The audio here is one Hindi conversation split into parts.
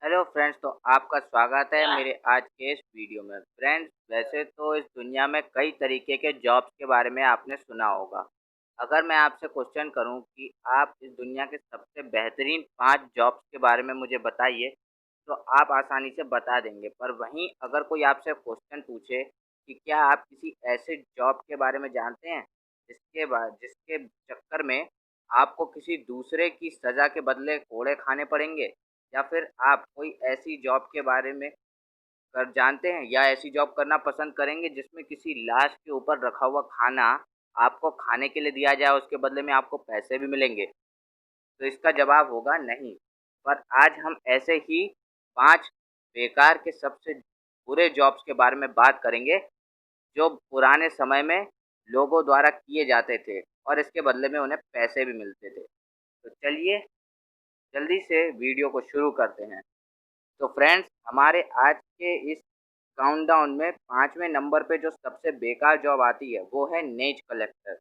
हेलो फ्रेंड्स, तो आपका स्वागत है मेरे आज के इस वीडियो में। फ्रेंड्स, वैसे तो इस दुनिया में कई तरीके के जॉब्स के बारे में आपने सुना होगा। अगर मैं आपसे क्वेश्चन करूं कि आप इस दुनिया के सबसे बेहतरीन 5 जॉब्स के बारे में मुझे बताइए, तो आप आसानी से बता देंगे। पर वहीं अगर कोई आपसे क्वेश्चन पूछे कि क्या आप किसी ऐसे जॉब के बारे में जानते हैं जिसके चक्कर में आपको किसी दूसरे की सज़ा के बदले कोड़े खाने पड़ेंगे, या फिर आप कोई ऐसी जॉब के बारे में कर जानते हैं या ऐसी जॉब करना पसंद करेंगे जिसमें किसी लाश के ऊपर रखा हुआ खाना आपको खाने के लिए दिया जाए, उसके बदले में आपको पैसे भी मिलेंगे? तो इसका जवाब होगा नहीं। पर आज हम ऐसे ही 5 बेकार के सबसे बुरे जॉब्स के बारे में बात करेंगे, जो पुराने समय में लोगों द्वारा किए जाते थे और इसके बदले में उन्हें पैसे भी मिलते थे। तो चलिए जल्दी से वीडियो को शुरू करते हैं। तो फ्रेंड्स, हमारे आज के इस काउंटडाउन में 5वें नंबर पे जो सबसे बेकार जॉब आती है वो है नेज कलेक्टर।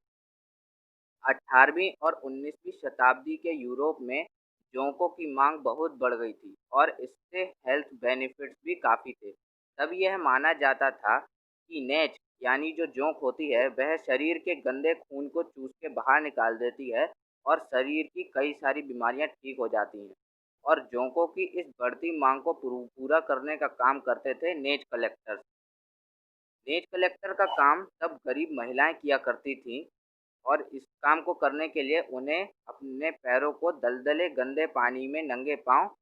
18वीं और 19वीं शताब्दी के यूरोप में जोंकों की मांग बहुत बढ़ गई थी और इससे हेल्थ बेनिफिट्स भी काफ़ी थे। तब यह माना जाता था कि नेज यानी जो जोंक होती है वह शरीर के गंदे खून को चूस के बाहर निकाल देती है और शरीर की कई सारी बीमारियां ठीक हो जाती हैं। और जोंकों की इस बढ़ती मांग को पूरा करने का काम करते थे नेज कलेक्टर्स। नेज कलेक्टर का काम तब गरीब महिलाएं किया करती थीं और इस काम को करने के लिए उन्हें अपने पैरों को दलदले गंदे पानी में नंगे पांव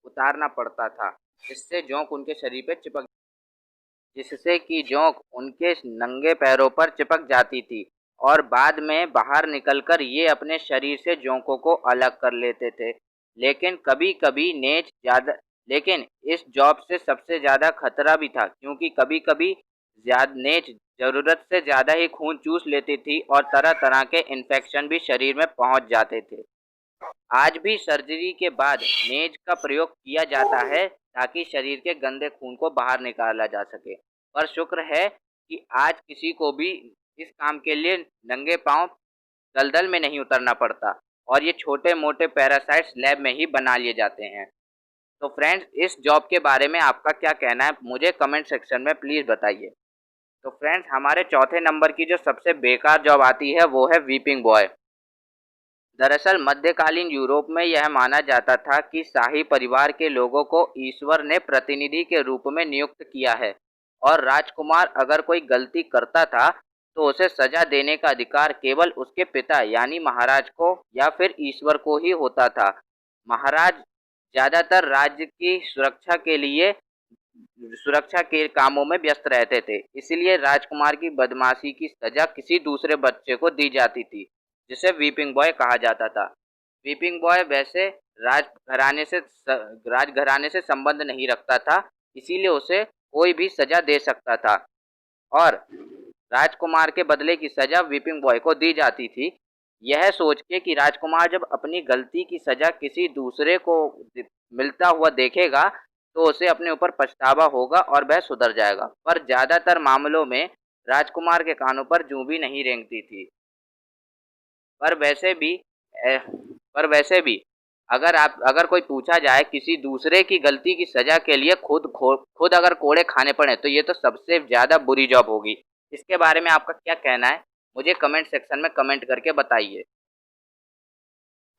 उतारना पड़ता था, जिससे जोंक उनके शरीर पे चिपक जिससे कि जोंक उनके नंगे पैरों पर चिपक जाती थी और बाद में बाहर निकलकर ये अपने शरीर से जोंकों को अलग कर लेते थे। लेकिन कभी-कभी नेज ज़्यादा लेकिन इस जॉब से सबसे ज़्यादा खतरा भी था, क्योंकि कभी-कभी नेज ज़रूरत से ज़्यादा ही खून चूस लेती थी और तरह-तरह के इन्फेक्शन भी शरीर में पहुंच जाते थे। आज भी सर्जरी के बाद नेज का प्रयोग किया जाता है ताकि शरीर के गंदे खून को बाहर निकाला जा सके। पर शुक्र है कि आज किसी को भी इस काम के लिए नंगे पांव दलदल में नहीं उतरना पड़ता और ये छोटे-मोटे पैरासाइट्स लैब में ही बना लिए जाते हैं। तो फ्रेंड्स, इस जॉब के बारे में आपका क्या कहना है? मुझे कमेंट सेक्शन में प्लीज़ बताइए। तो फ्रेंड्स, हमारे चौथे नंबर की जो सबसे बेकार जॉब आती है वो है वीपिंग बॉय। दरअसल मध्यकालीन यूरोप में यह माना जाता था कि शाही परिवार के लोगों को ईश्वर ने प्रतिनिधि के रूप में नियुक्त किया है और राजकुमार अगर कोई गलती करता था तो उसे सजा देने का अधिकार केवल उसके पिता यानी महाराज को या फिर ईश्वर को ही होता था। महाराज ज्यादातर राज्य की सुरक्षा के कामों में व्यस्त रहते थे, इसलिए राजकुमार की बदमाशी की सजा किसी दूसरे बच्चे को दी जाती थी, जिसे वीपिंग बॉय कहा जाता था। वीपिंग बॉय वैसे राजघराने से राजघराने से संबंध नहीं रखता था, इसीलिए उसे कोई भी सजा दे सकता था और राजकुमार के बदले की सजा वीपिंग बॉय को दी जाती थी, यह सोच के कि राजकुमार जब अपनी गलती की सजा किसी दूसरे को मिलता हुआ देखेगा तो उसे अपने ऊपर पछतावा होगा और वह सुधर जाएगा। पर ज़्यादातर मामलों में राजकुमार के कानों पर जूं भी नहीं रेंगती थी। पर वैसे भी ए, पर वैसे भी अगर कोई पूछा जाए किसी दूसरे की गलती की सजा के लिए खुद अगर कोड़े खाने पड़े तो ये तो सबसे ज़्यादा बुरी जॉब होगी। इसके बारे में आपका क्या कहना है? मुझे कमेंट सेक्शन में कमेंट करके बताइए।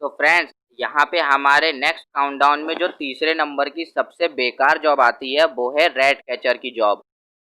तो फ्रेंड्स, यहाँ पे हमारे नेक्स्ट काउंटडाउन में जो तीसरे नंबर की सबसे बेकार जॉब आती है वो है रैट कैचर की जॉब।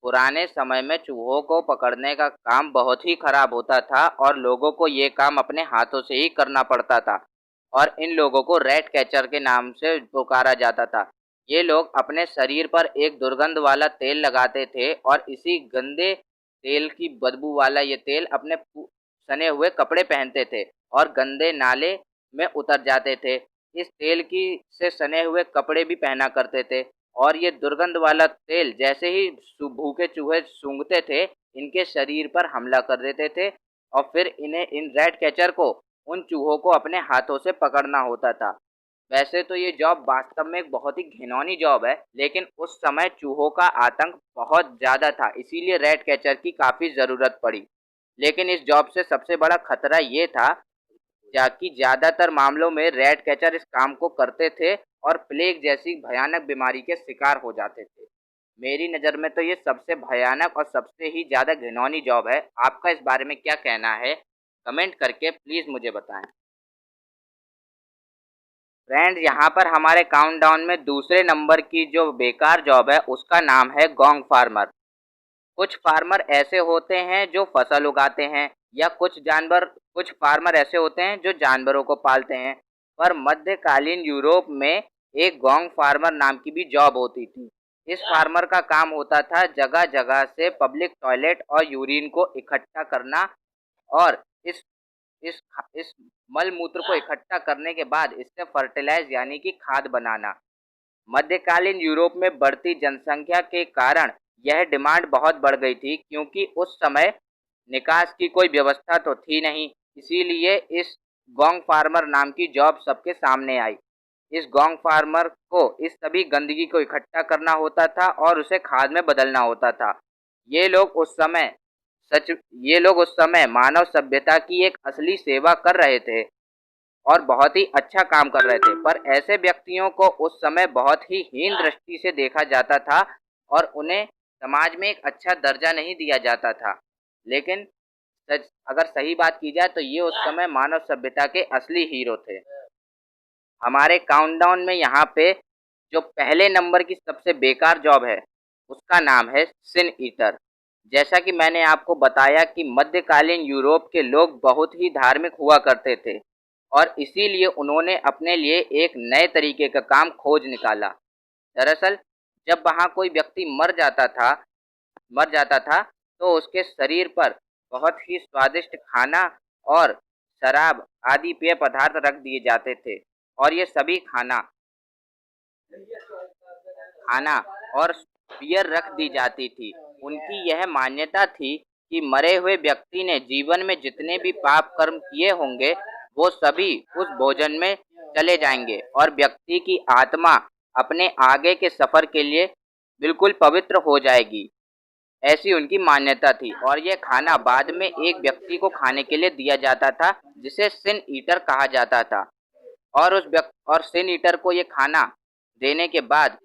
पुराने समय में चूहों को पकड़ने का काम बहुत ही खराब होता था और लोगों को ये काम अपने हाथों से ही करना पड़ता था और इन लोगों को रैट कैचर के नाम से पुकारा जाता था। ये लोग अपने शरीर पर एक दुर्गंध वाला तेल लगाते थे और इसी गंदे तेल की बदबू वाला ये तेल अपने सने हुए कपड़े पहनते थे और गंदे नाले में उतर जाते थे। इस तेल की से सने हुए कपड़े भी पहना करते थे और ये दुर्गंध वाला तेल जैसे ही भूखे चूहे सूंघते थे, इनके शरीर पर हमला कर देते थे और फिर इन रैट कैचर को उन चूहों को अपने हाथों से पकड़ना होता था। वैसे तो ये जॉब वास्तव में एक बहुत ही घिनौनी जॉब है, लेकिन उस समय चूहों का आतंक बहुत ज़्यादा था, इसीलिए रैट कैचर की काफ़ी ज़रूरत पड़ी। लेकिन इस जॉब से सबसे बड़ा खतरा ये था जबकि ज़्यादातर मामलों में रेड कैचर इस काम को करते थे और प्लेग जैसी भयानक बीमारी के शिकार हो जाते थे। मेरी नज़र में तो ये सबसे भयानक और सबसे ही ज़्यादा घिनौनी जॉब है। आपका इस बारे में क्या कहना है? कमेंट करके प्लीज़ मुझे बताएं। फ्रेंड्स, यहाँ पर हमारे काउंटडाउन में दूसरे नंबर की जो बेकार जॉब है उसका नाम है गॉन्ग फार्मर। कुछ फार्मर ऐसे होते हैं जो फसल उगाते हैं, या कुछ फार्मर ऐसे होते हैं जो जानवरों को पालते हैं। पर मध्यकालीन यूरोप में एक गॉन्ग फार्मर नाम की भी जॉब होती थी। इस फार्मर का काम होता था जगह जगह से पब्लिक टॉयलेट और यूरिन को इकट्ठा करना, और इस इस इस मल मूत्र को इकट्ठा करने के बाद इससे फर्टिलाइज यानी कि खाद बनाना। मध्यकालीन यूरोप में बढ़ती जनसंख्या के कारण यह डिमांड बहुत बढ़ गई थी, क्योंकि उस समय निकास की कोई व्यवस्था तो थी नहीं। इसीलिए इस गॉन्ग फार्मर नाम की जॉब सबके सामने आई। इस गॉन्ग फार्मर को इस सभी गंदगी को इकट्ठा करना होता था और उसे खाद में बदलना होता था। ये लोग उस समय सच ये लोग उस समय मानव सभ्यता की एक असली सेवा कर रहे थे और बहुत ही अच्छा काम कर रहे थे। पर ऐसे व्यक्तियों को उस समय बहुत ही हीन दृष्टि से देखा जाता था और उन्हें समाज में एक अच्छा दर्जा नहीं दिया जाता था। लेकिन अगर सही बात की जाए तो ये उस समय मानव सभ्यता के असली हीरो थे। हमारे काउंटडाउन में यहाँ पे जो पहले नंबर की सबसे बेकार जॉब है उसका नाम है सिन ईटर। जैसा कि मैंने आपको बताया कि मध्यकालीन यूरोप के लोग बहुत ही धार्मिक हुआ करते थे और इसीलिए उन्होंने अपने लिए एक नए तरीके का काम खोज निकाला। दरअसल जब वहाँ कोई व्यक्ति मर जाता था तो उसके शरीर पर बहुत ही स्वादिष्ट खाना और शराब आदि पेय पदार्थ रख दिए जाते थे, और ये सभी खाना और बियर रख दी जाती थी। उनकी यह मान्यता थी कि मरे हुए व्यक्ति ने जीवन में जितने भी पाप कर्म किए होंगे वो सभी उस भोजन में चले जाएंगे और व्यक्ति की आत्मा अपने आगे के सफ़र के लिए बिल्कुल पवित्र हो जाएगी। ऐसी उनकी मान्यता थी, और यह खाना बाद में एक व्यक्ति को खाने के लिए दिया जाता था जिसे सिन ईटर कहा जाता था। और सिन ईटर को ये खाना देने के बाद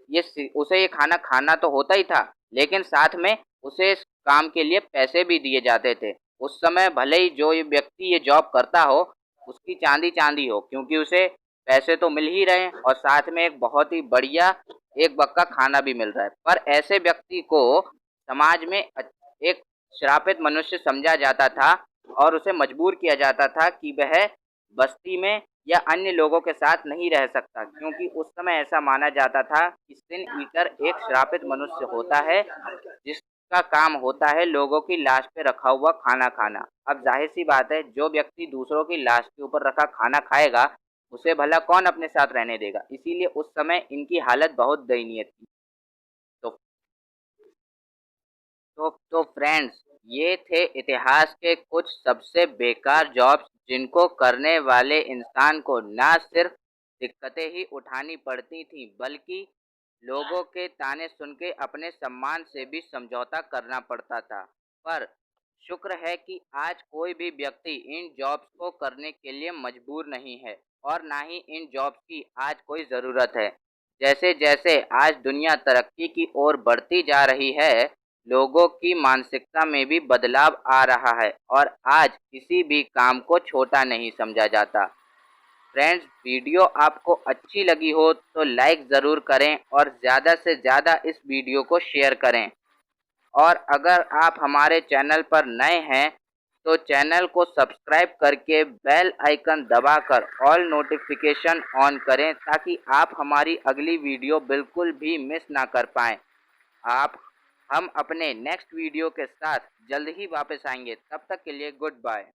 उसे ये खाना खाना तो होता ही था, लेकिन साथ में उसे इस काम के लिए पैसे भी दिए जाते थे। उस समय भले ही जो ये व्यक्ति ये जॉब करता हो उसकी चांदी चांदी हो, क्योंकि उसे पैसे तो मिल ही रहे हैं और साथ में एक बहुत ही बढ़िया एक वक्त का खाना भी मिल रहा है। पर ऐसे व्यक्ति को समाज में एक श्रापित मनुष्य समझा जाता था और उसे मजबूर किया जाता था कि वह बस्ती में या अन्य लोगों के साथ नहीं रह सकता, क्योंकि उस समय ऐसा माना जाता था कि सिन ईटर एक श्रापित मनुष्य होता है जिसका काम होता है लोगों की लाश पे रखा हुआ खाना खाना। अब जाहिर सी बात है, जो व्यक्ति दूसरों की लाश के ऊपर रखा खाना खाएगा उसे भला कौन अपने साथ रहने देगा। इसीलिए उस समय इनकी हालत बहुत दयनीय थी। तो फ्रेंड्स, ये थे इतिहास के कुछ सबसे बेकार जॉब्स जिनको करने वाले इंसान को ना सिर्फ दिक्कतें ही उठानी पड़ती थीं, बल्कि लोगों के ताने सुन के अपने सम्मान से भी समझौता करना पड़ता था। पर शुक्र है कि आज कोई भी व्यक्ति इन जॉब्स को करने के लिए मजबूर नहीं है और ना ही इन जॉब्स की आज कोई ज़रूरत है। जैसे जैसे आज दुनिया तरक्की की ओर बढ़ती जा रही है, लोगों की मानसिकता में भी बदलाव आ रहा है और आज किसी भी काम को छोटा नहीं समझा जाता। फ्रेंड्स, वीडियो आपको अच्छी लगी हो तो लाइक ज़रूर करें और ज़्यादा से ज़्यादा इस वीडियो को शेयर करें। और अगर आप हमारे चैनल पर नए हैं तो चैनल को सब्सक्राइब करके बेल आइकन दबाकर ऑल नोटिफिकेशन ऑन करें, ताकि आप हमारी अगली वीडियो बिल्कुल भी मिस ना कर पाएँ। आप हम अपने नेक्स्ट वीडियो के साथ जल्द ही वापस आएंगे। तब तक के लिए गुड बाय।